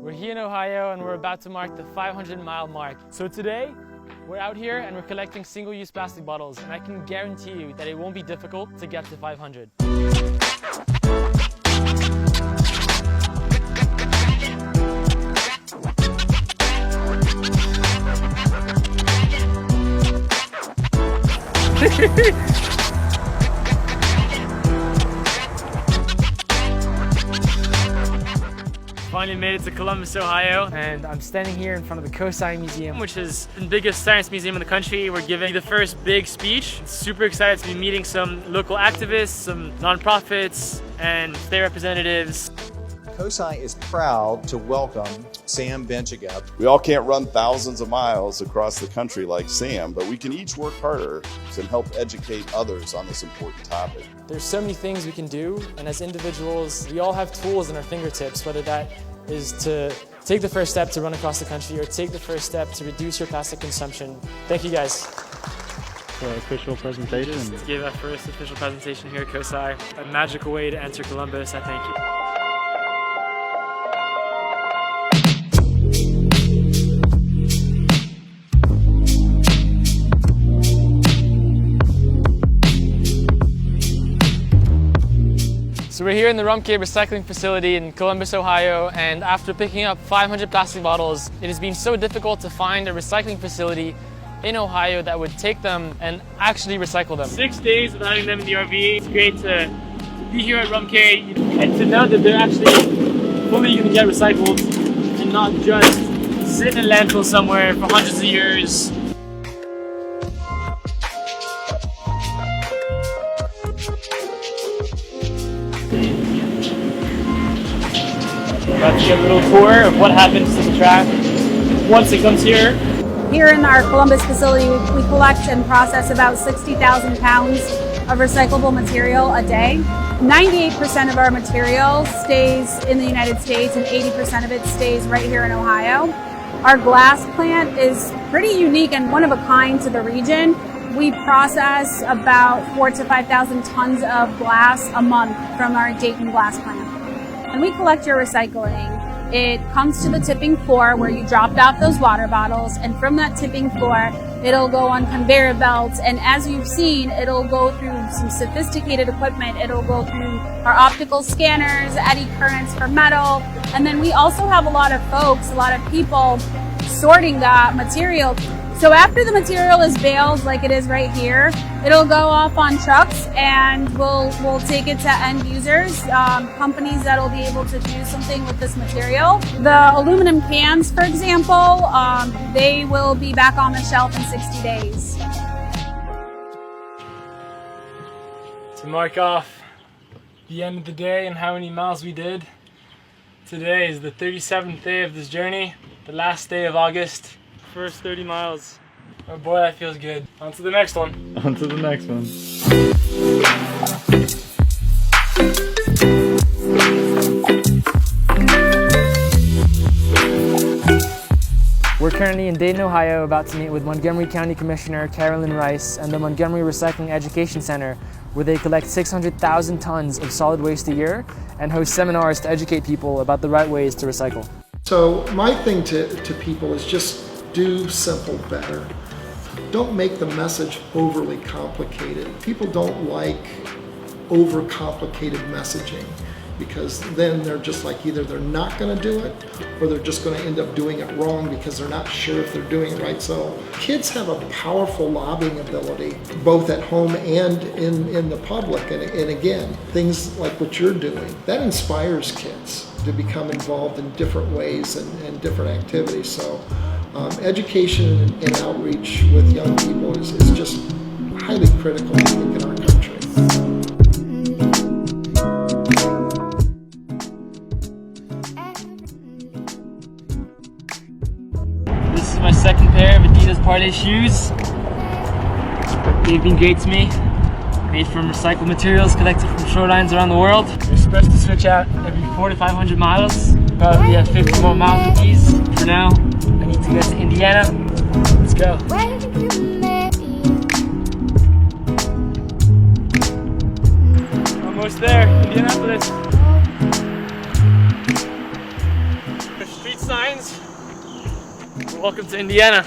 We're here in Ohio and we're about to mark the 500-mile mark. So today, we're out here and we're collecting single-use plastic bottles, and I can guarantee you that it won't be difficult to get to 500. Finally made it to Columbus, Ohio, and I'm standing here in front of the COSI Museum, which is the biggest science museum in the country. We're giving the first big speech. Super excited to be meeting some local activists, some nonprofits, and state representatives. COSI is proud to welcome Sam Benchigab. We all can't run thousands of miles across the country like Sam, but we can each work harder and help educate others on this important topic. There's so many things we can do, and as individuals, we all have tools in our fingertips, whether that is to take the first step to run across the country or take the first step to reduce your plastic consumption. Thank you guys. For our official presentation. Just gave our first official presentation here at COSI. A magical way to enter Columbus. I thank you. So we're here in the Rumpke Recycling facility in Columbus, Ohio, and after picking up 500 plastic bottles, it has been so difficult to find a recycling facility in Ohio that would take them and actually recycle them. 6 days of having them in the RV. It's great to be here at Rumpke and to know that they're actually fully going to get recycled and not just sit in a landfill somewhere for hundreds of years. About to get a little tour of what happens to the trash once it comes here. Here in our Columbus facility, we collect and process about 60,000 pounds of recyclable material a day. 98% of our material stays in the United States and 80% of it stays right here in Ohio. Our glass plant is pretty unique and one of a kind to the region. We process about 4,000 to 5,000 tons of glass a month from our Dayton glass plant. When we collect your recycling, it comes to the tipping floor where you dropped off those water bottles, and from that tipping floor, it'll go on conveyor belts, and as you've seen, it'll go through some sophisticated equipment. It'll go through our optical scanners, eddy currents for metal, and then we also have a lot of folks, a lot of people sorting that material. So after the material is baled, like it is right here, it'll go off on trucks and we'll take it to end users, companies that'll be able to do something with this material. The aluminum cans, for example, they will be back on the shelf in 60 days. To mark off the end of the day and how many miles we did, today is the 37th day of this journey, the last day of August. First 30 miles. Oh boy, that feels good. On to the next one. On to the next one. We're currently in Dayton, Ohio, about to meet with Montgomery County Commissioner Carolyn Rice and the Montgomery Recycling Education Center, where they collect 600,000 tons of solid waste a year and host seminars to educate people about the right ways to recycle. So my thing to people is just do simple better. Don't make the message overly complicated. People don't like overcomplicated messaging because then they're just like either they're not going to do it or they're just going to end up doing it wrong because they're not sure if they're doing it right. So kids have a powerful lobbying ability both at home and in the public. And again, things like what you're doing, that inspires kids to become involved in different ways and different activities. So education and outreach with young people is just highly critical, I think, in our country. This is my second pair of Adidas Parley shoes. They've been great to me. Made from recycled materials collected from shorelines around the world. They're supposed to switch out every 400 to 500 miles. Probably have 50 more miles with these. For now, I need to get to Indiana. Let's go. Almost there, Indianapolis. The streets signs. Welcome to Indiana.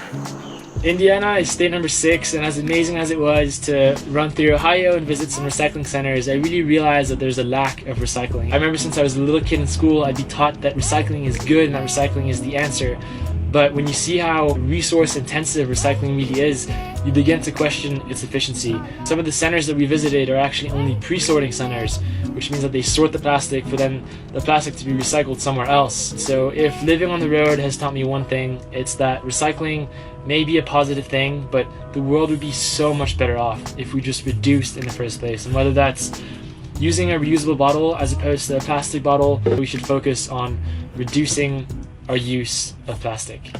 Indiana is state number 6, and as amazing as it was to run through Ohio and visit some recycling centers, I really realized that there's a lack of recycling. I remember since I was a little kid in school, I'd be taught that recycling is good and that recycling is the answer. But when you see how resource intensive recycling really is, you begin to question its efficiency. Some of the centers that we visited are actually only pre-sorting centers, which means that they sort the plastic for then the plastic to be recycled somewhere else. So if living on the road has taught me one thing, it's that recycling may be a positive thing, but the world would be so much better off if we just reduced in the first place. And whether that's using a reusable bottle as opposed to a plastic bottle, we should focus on reducing our use of plastic.